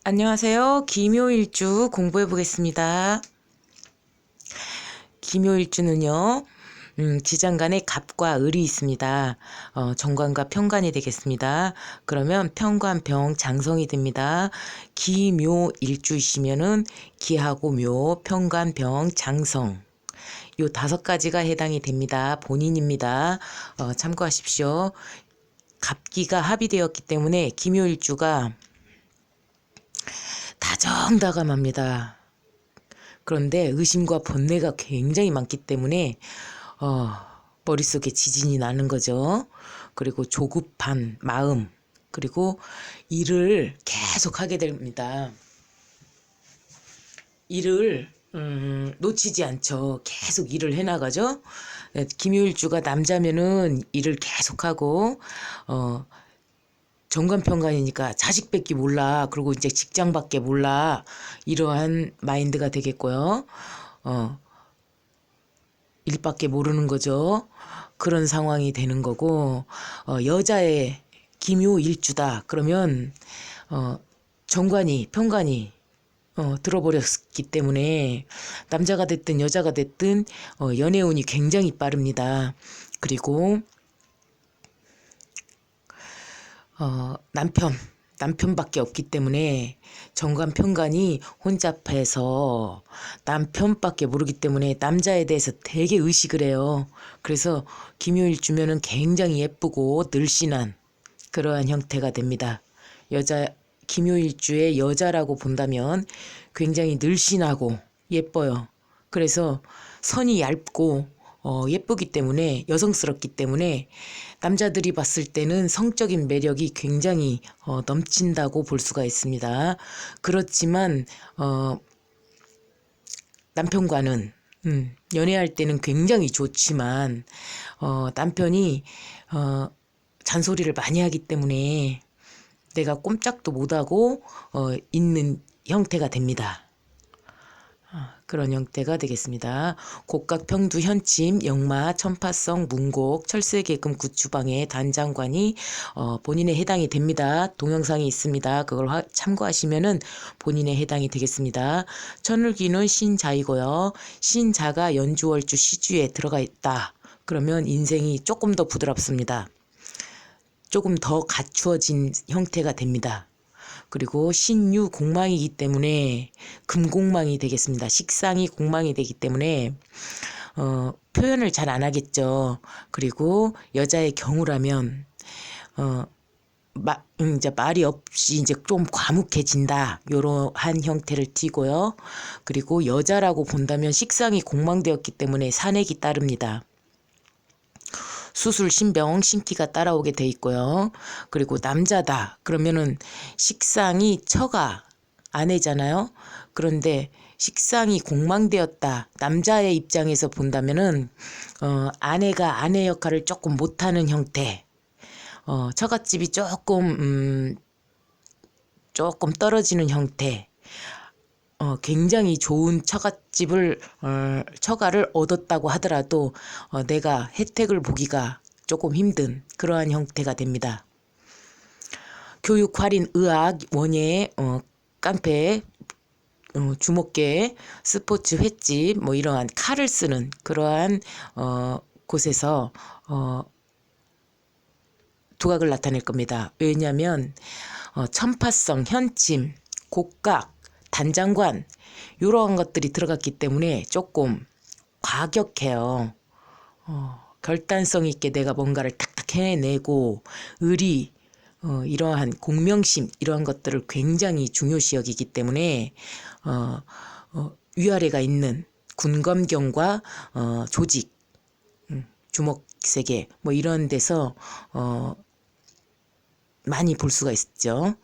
안녕하세요. 기묘일주 공부해 보겠습니다. 기묘일주는요, 지장간에 갑과 을이 있습니다. 정관과 편관이 되겠습니다. 그러면 편관, 병, 장성이 됩니다. 기묘일주이시면은 기하고 묘, 편관, 병, 장성. 요 5가지가 해당이 됩니다. 본인입니다. 참고하십시오. 갑기가 합의되었기 때문에 기묘일주가 다정다감합니다. 그런데 의심과 번뇌가 굉장히 많기 때문에 어, 머릿속에 지진이 나는 거죠. 그리고 조급한 마음, 그리고 일을 계속 하게 됩니다. 일을 놓치지 않죠. 계속 일을 해나가죠. 네, 김효일주가 남자면은 일을 계속하고 정관편관이니까 자식밖에 몰라. 그리고 이제 직장밖에 몰라. 이러한 마인드가 되겠고요. 일밖에 모르는 거죠. 그런 상황이 되는 거고, 여자의 기묘일주다. 그러면 정관이 편관이 들어버렸기 때문에 남자가 됐든 여자가 됐든 연애운이 굉장히 빠릅니다. 그리고 남편밖에 없기 때문에 정관 편관이 혼잡해서 남편밖에 모르기 때문에 남자에 대해서 되게 의식을 해요. 그래서 김효일주면은 굉장히 예쁘고 늘씬한 그러한 형태가 됩니다. 김효일주의 여자라고 본다면 굉장히 늘씬하고 예뻐요. 그래서 선이 얇고 예쁘기 때문에 여성스럽기 때문에 남자들이 봤을 때는 성적인 매력이 굉장히 넘친다고 볼 수가 있습니다. 그렇지만 남편과는 연애할 때는 굉장히 좋지만 남편이 잔소리를 많이 하기 때문에 내가 꼼짝도 못하고 있는 형태가 됩니다. 그런 형태가 되겠습니다. 곡각, 평두, 현침, 역마, 천파성, 문곡, 철새계금, 구추방해, 단장관이 본인에 해당이 됩니다. 동영상이 있습니다. 그걸 참고하시면은 본인에 해당이 되겠습니다. 천을기는 신자이고요. 신자가 연주월주 시주에 들어가 있다. 그러면 인생이 조금 더 부드럽습니다. 조금 더 갖추어진 형태가 됩니다. 그리고 신유 공망이기 때문에 금공망이 되겠습니다. 식상이 공망이 되기 때문에 표현을 잘 안 하겠죠. 그리고 여자의 경우라면 이제 말이 없이 이제 좀 과묵해진다. 요러한 형태를 띠고요. 그리고 여자라고 본다면 식상이 공망되었기 때문에 산액이 따릅니다. 수술, 신병, 신기가 따라오게 돼 있고요. 그리고 남자다. 그러면은 식상이 처가 아내잖아요. 그런데 식상이 공망되었다. 남자의 입장에서 본다면은 아내가 아내 역할을 조금 못하는 형태. 처갓집이 조금 떨어지는 형태. 굉장히 좋은 처가를 얻었다고 하더라도 내가 혜택을 보기가 조금 힘든 그러한 형태가 됩니다. 교육, 할인, 의학, 원예, 깡패, 주목계, 스포츠, 횟집, 뭐 이러한 칼을 쓰는 그러한 곳에서 두각을 나타낼 겁니다. 왜냐하면 천파성, 현침, 곡각, 단장관 이러한 것들이 들어갔기 때문에 조금 과격해요. 결단성 있게 내가 뭔가를 탁탁 해내고 의리 이러한 공명심 이러한 것들을 굉장히 중요시 여기기 때문에 위아래가 있는 군검경과 조직 주먹세계 뭐 이런 데서 많이 볼 수가 있죠.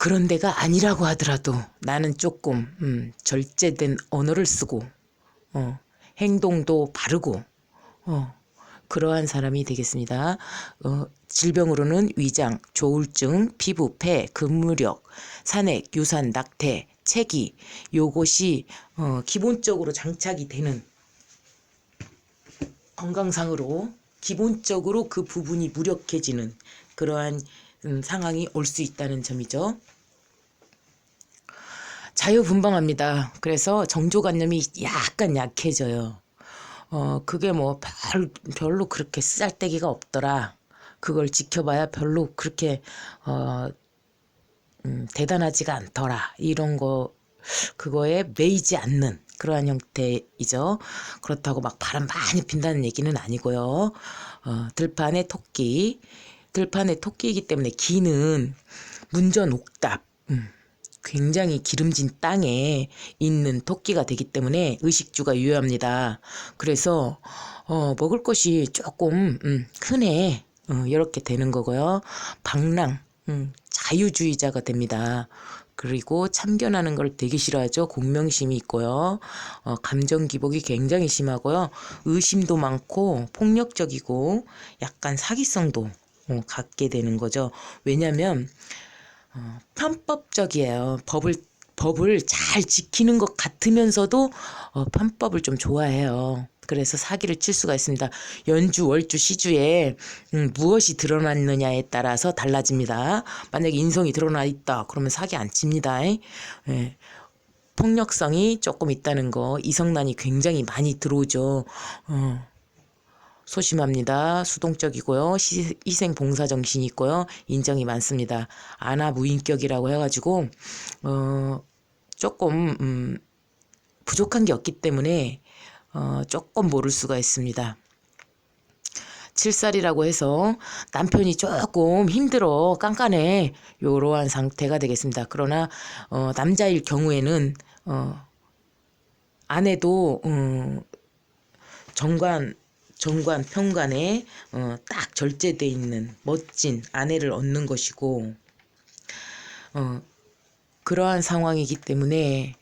그런 데가 아니라고 하더라도 나는 조금 절제된 언어를 쓰고 행동도 바르고 그러한 사람이 되겠습니다. 질병으로는 위장, 조울증, 피부, 폐, 근무력, 산액, 유산, 낙태, 체기 요것이 기본적으로 장착이 되는 건강상으로 기본적으로 그 부분이 무력해지는 그러한 상황이 올 수 있다는 점이죠. 자유분방합니다. 그래서 정조관념이 약간 약해져요. 그게 뭐 별로 그렇게 쓰잘데기가 없더라. 그걸 지켜봐야 별로 그렇게 대단하지가 않더라. 이런 거 그거에 매이지 않는 그러한 형태이죠. 그렇다고 막 바람 많이 핀다는 얘기는 아니고요. 들판의 토끼, 들판의 토끼이기 때문에 기는 문전옥답, 굉장히 기름진 땅에 있는 토끼가 되기 때문에 의식주가 유효합니다. 그래서 먹을 것이 조금 흔해 이렇게 되는 거고요. 방랑, 자유주의자가 됩니다. 그리고 참견하는 걸 되게 싫어하죠. 공명심이 있고요. 감정 기복이 굉장히 심하고요. 의심도 많고 폭력적이고 약간 사기성도 갖게 되는 거죠. 왜냐하면 편법적이에요. 법을 잘 지키는 것 같으면서도 편법을 좀 좋아해요. 그래서 사기를 칠 수가 있습니다. 연주, 월주, 시주에 무엇이 드러났느냐에 따라서 달라집니다. 만약에 인성이 드러나 있다 그러면 사기 안 칩니다. 예. 폭력성이 조금 있다는 거, 이성난이 굉장히 많이 들어오죠. 소심합니다. 수동적이고요. 희생봉사정신이 있고요. 인정이 많습니다. 아나무인격이라고 해가지고 조금 부족한 게 없기 때문에 조금 모를 수가 있습니다. 7살이라고 해서 남편이 조금 힘들어 깐깐해 이러한 상태가 되겠습니다. 그러나 남자일 경우에는 아내도 정관, 평관에 딱 절제돼 있는 멋진 아내를 얻는 것이고 그러한 상황이기 때문에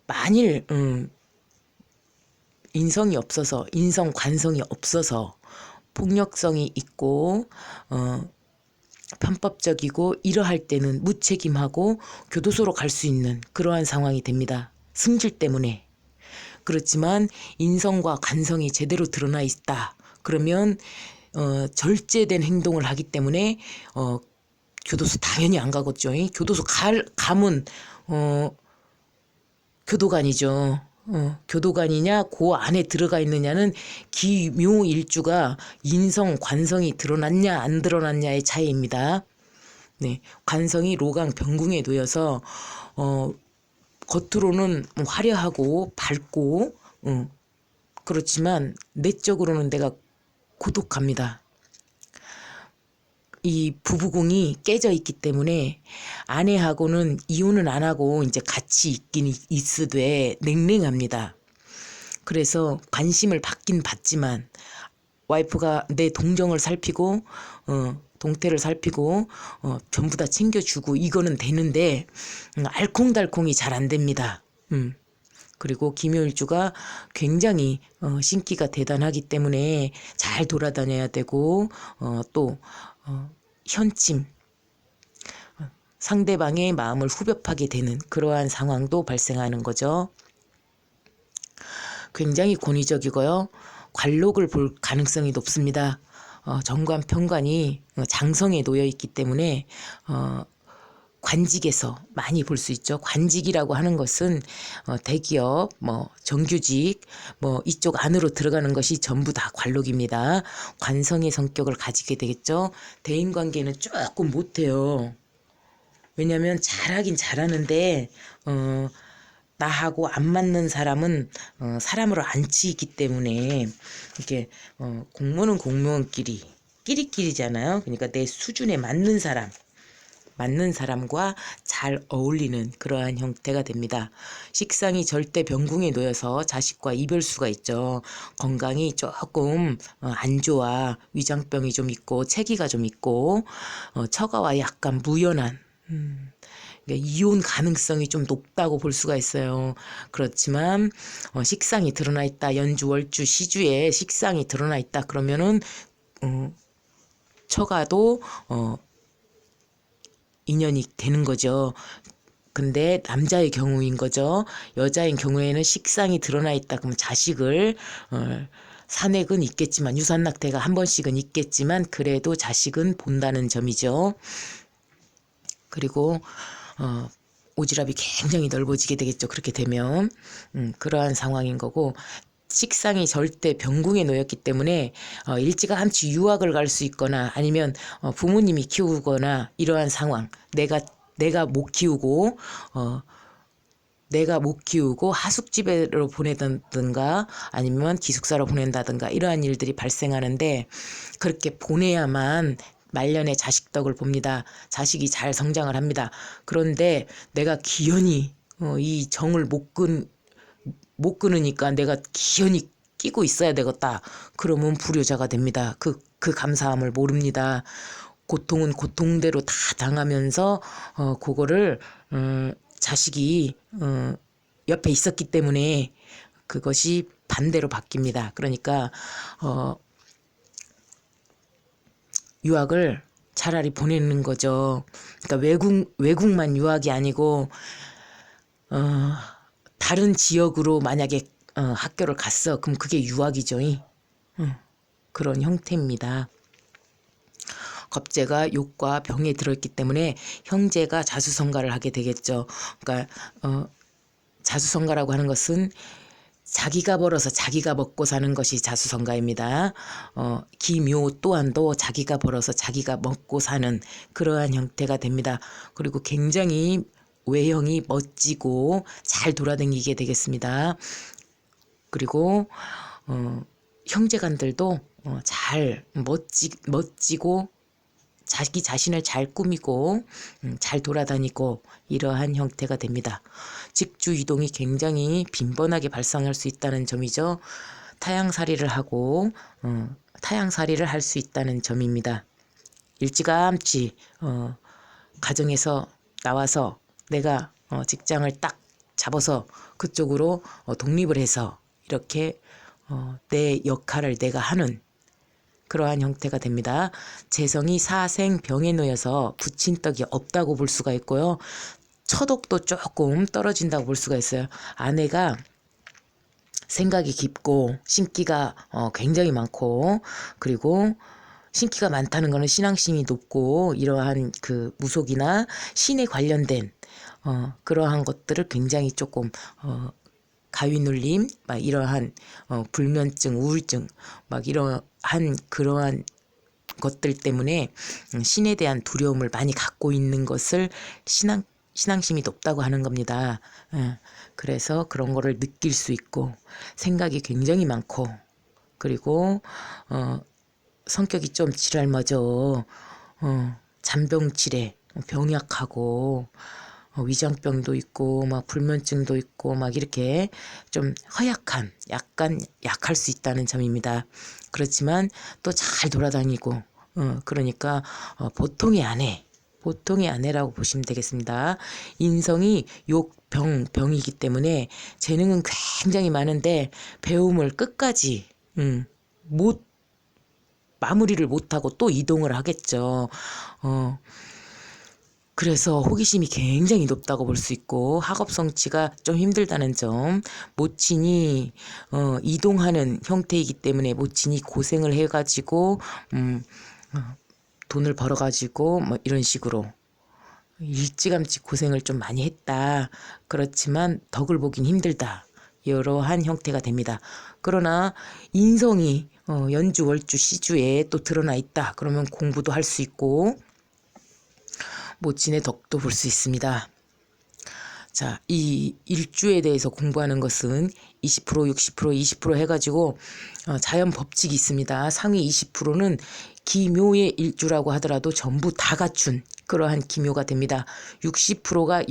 만일 인성 관성이 없어서 폭력성이 있고 편법적이고 이러할 때는 무책임하고 교도소로 갈 수 있는 그러한 상황이 됩니다. 승질 때문에. 그렇지만 인성과 관성이 제대로 드러나 있다. 그러면 절제된 행동을 하기 때문에 교도소 당연히 안 가겠죠. 교도소 가면 교도관이죠. 교도관이냐 그 안에 들어가 있느냐는 기묘일주가 인성 관성이 드러났냐 안 드러났냐의 차이입니다. 네, 관성이 로강 병궁에 놓여서 겉으로는 화려하고 밝고 그렇지만 내적으로는 내가 고독합니다. 이 부부궁이 깨져 있기 때문에 아내하고는 이혼은 안 하고 이제 같이 있긴 있으되 냉랭합니다. 그래서 관심을 받긴 받지만 와이프가 내 동정을 살피고 동태를 살피고 전부 다 챙겨주고 이거는 되는데 알콩달콩이 잘 안 됩니다. 그리고 기묘일주가 굉장히 신기가 대단하기 때문에 잘 돌아다녀야 되고 또 현침 상대방의 마음을 후벼파게 되는 그러한 상황도 발생하는 거죠. 굉장히 권위적이고요. 관록을 볼 가능성이 높습니다. 정관 편관이 장성에 놓여 있기 때문에 관직에서 많이 볼 수 있죠. 관직이라고 하는 것은 대기업, 정규직, 이쪽 안으로 들어가는 것이 전부 다 관록입니다. 관성의 성격을 가지게 되겠죠. 대인관계는 조금 못해요. 왜냐하면 잘하긴 잘하는데 나하고 안 맞는 사람은 사람으로 안 치이기 때문에 이렇게 공무원은 공무원끼리 끼리끼리잖아요. 그러니까 내 수준에 맞는 사람과 잘 어울리는 그러한 형태가 됩니다. 식상이 절대 병궁에 놓여서 자식과 이별수가 있죠. 건강이 조금 안 좋아. 위장병이 좀 있고 체기가 좀 있고 처가와 약간 무연한 이혼 가능성이 좀 높다고 볼 수가 있어요. 그렇지만 식상이 드러나 있다. 연주, 월주, 시주에 식상이 드러나 있다. 그러면은 처가도 인연이 되는 거죠. 근데 남자의 경우인 거죠. 여자인 경우에는 식상이 드러나 있다. 그러면 자식을 산액은 있겠지만 유산낙태가 한 번씩은 있겠지만 그래도 자식은 본다는 점이죠. 그리고 오지랖이 굉장히 넓어지게 되겠죠. 그렇게 되면 그러한 상황인 거고, 식상이 절대 병궁에 놓였기 때문에 일찌감치 유학을 갈 수 있거나 아니면 부모님이 키우거나 이러한 상황, 내가 못 키우고 하숙집으로 보내든가 아니면 기숙사로 보낸다든가 이러한 일들이 발생하는데, 그렇게 보내야만 말년에 자식 덕을 봅니다. 자식이 잘 성장을 합니다. 그런데 내가 기연히 이 정을 못 끊으니까 내가 기연히 끼고 있어야 되겠다. 그러면 불효자가 됩니다. 그 감사함을 모릅니다. 고통은 고통대로 다 당하면서 그거를 자식이 옆에 있었기 때문에 그것이 반대로 바뀝니다. 그러니까 유학을 차라리 보내는 거죠. 그러니까 외국만 유학이 아니고 다른 지역으로 만약에 학교를 갔어. 그럼 그게 유학이죠. 그런 형태입니다. 겁재가 욕과 병에 들어있기 때문에 형제가 자수성가를 하게 되겠죠. 그러니까 자수성가라고 하는 것은 자기가 벌어서 자기가 먹고 사는 것이 자수성가입니다. 기묘 또한도 자기가 벌어서 자기가 먹고 사는 그러한 형태가 됩니다. 그리고 굉장히 외형이 멋지고 잘 돌아다니게 되겠습니다. 그리고 형제간들도 잘 멋지고 자기 자신을 잘 꾸미고 잘 돌아다니고 이러한 형태가 됩니다. 직주 이동이 굉장히 빈번하게 발생할 수 있다는 점이죠. 타양살이를 하고 타양살이를 할 수 있다는 점입니다. 일찌감치 가정에서 나와서 내가 직장을 딱 잡아서 그쪽으로 독립을 해서 이렇게 내 역할을 내가 하는 그러한 형태가 됩니다. 재성이 사생 병에 놓여서 붙인 떡이 없다고 볼 수가 있고요. 처독도 조금 떨어진다고 볼 수가 있어요. 아내가 생각이 깊고 신기가 굉장히 많고, 그리고 신기가 많다는 것은 신앙심이 높고 이러한 그 무속이나 신에 관련된 그러한 것들을 굉장히 조금 가위눌림, 막 이러한 불면증, 우울증, 막 이러한 그러한 것들 때문에 신에 대한 두려움을 많이 갖고 있는 것을 신앙심이 높다고 하는 겁니다. 그래서 그런 거를 느낄 수 있고 생각이 굉장히 많고, 그리고 성격이 좀 지랄맞어. 잔병치레, 병약하고 위장병도 있고 막 불면증도 있고 막 이렇게 좀 허약한, 약간 약할 수 있다는 점입니다. 그렇지만 또 잘 돌아다니고 그러니까 보통의 아내라고 보시면 되겠습니다. 인성이 병이기 때문에 재능은 굉장히 많은데 배움을 끝까지 마무리를 못하고 또 이동을 하겠죠. 그래서 호기심이 굉장히 높다고 볼 수 있고, 학업 성취가 좀 힘들다는 점, 모친이 이동하는 형태이기 때문에 모친이 고생을 해가지고 돈을 벌어가지고 뭐 이런 식으로 일찌감치 고생을 좀 많이 했다. 그렇지만 덕을 보긴 힘들다. 이러한 형태가 됩니다. 그러나 인성이 연주, 월주, 시주에 또 드러나 있다. 그러면 공부도 할 수 있고 모친의 덕도 볼 수 있습니다. 자, 이 일주에 대해서 공부하는 것은 20%, 60%, 20% 해가지고 자연 법칙이 있습니다. 상위 20%는 기묘의 일주라고 하더라도 전부 다 갖춘 그러한 기묘가 됩니다. 60%가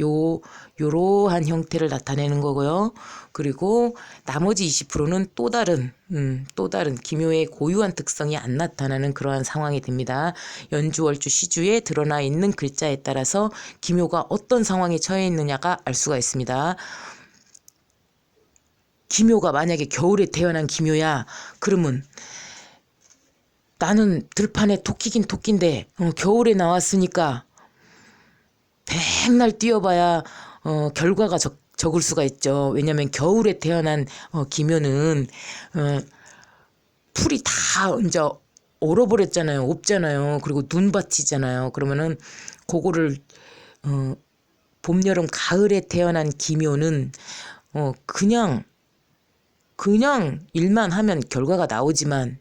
요러한 형태를 나타내는 거고요. 그리고 나머지 20%는 또 다른 기묘의 고유한 특성이 안 나타나는 그러한 상황이 됩니다. 연주월주 시주에 드러나 있는 글자에 따라서 기묘가 어떤 상황에 처해 있느냐가 알 수가 있습니다. 기묘가 만약에 겨울에 태어난 기묘야, 그러면 나는 들판에 토끼긴 토끼인데 겨울에 나왔으니까 백날 뛰어봐야 결과가 적을 수가 있죠. 왜냐하면 겨울에 태어난 기묘는 풀이 다 이제 얼어버렸잖아요. 없잖아요. 그리고 눈밭이잖아요. 그러면은 그거를 봄, 여름, 가을에 태어난 기묘는 그냥 일만 하면 결과가 나오지만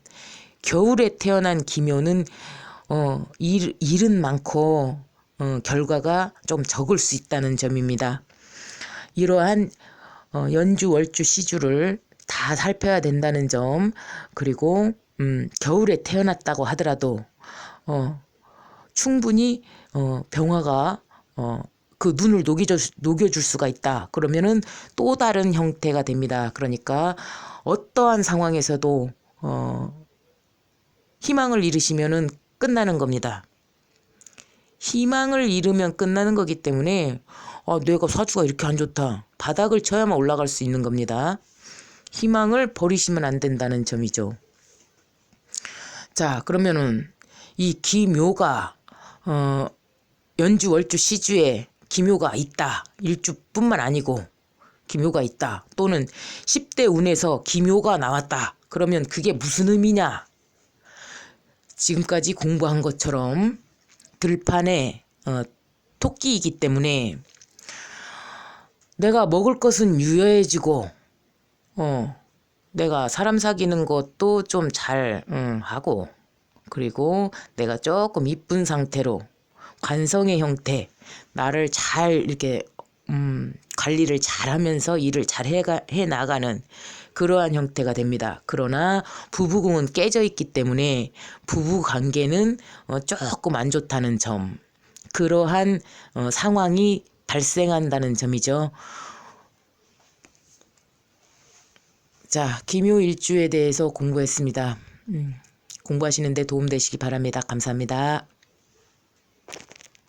겨울에 태어난 기묘는 일은 많고 결과가 좀 적을 수 있다는 점입니다. 이러한 연주, 월주, 시주를 다 살펴야 된다는 점, 그리고 겨울에 태어났다고 하더라도 충분히 병화가 그 눈을 녹여줄 수가 있다. 그러면은 또 다른 형태가 됩니다. 그러니까 어떠한 상황에서도 희망을 잃으시면은 끝나는 겁니다. 희망을 잃으면 끝나는 거기 때문에 내가 사주가 이렇게 안 좋다. 바닥을 쳐야만 올라갈 수 있는 겁니다. 희망을 버리시면 안 된다는 점이죠. 자, 그러면은 이 기묘가 연주, 월주, 시주에 기묘가 있다. 일주뿐만 아니고 기묘가 있다. 또는 10대 운에서 기묘가 나왔다. 그러면 그게 무슨 의미냐? 지금까지 공부한 것처럼 들판에 토끼이기 때문에 내가 먹을 것은 유여해지고 내가 사람 사귀는 것도 좀 잘 하고, 그리고 내가 조금 이쁜 상태로 관성의 형태, 나를 잘 이렇게 관리를 잘 하면서 일을 잘 해 나가는 그러한 형태가 됩니다. 그러나 부부궁은 깨져 있기 때문에 부부 관계는 조금 안 좋다는 점, 그러한 상황이 발생한다는 점이죠. 자, 기묘일주에 대해서 공부했습니다. 공부하시는 데 도움되시기 바랍니다. 감사합니다.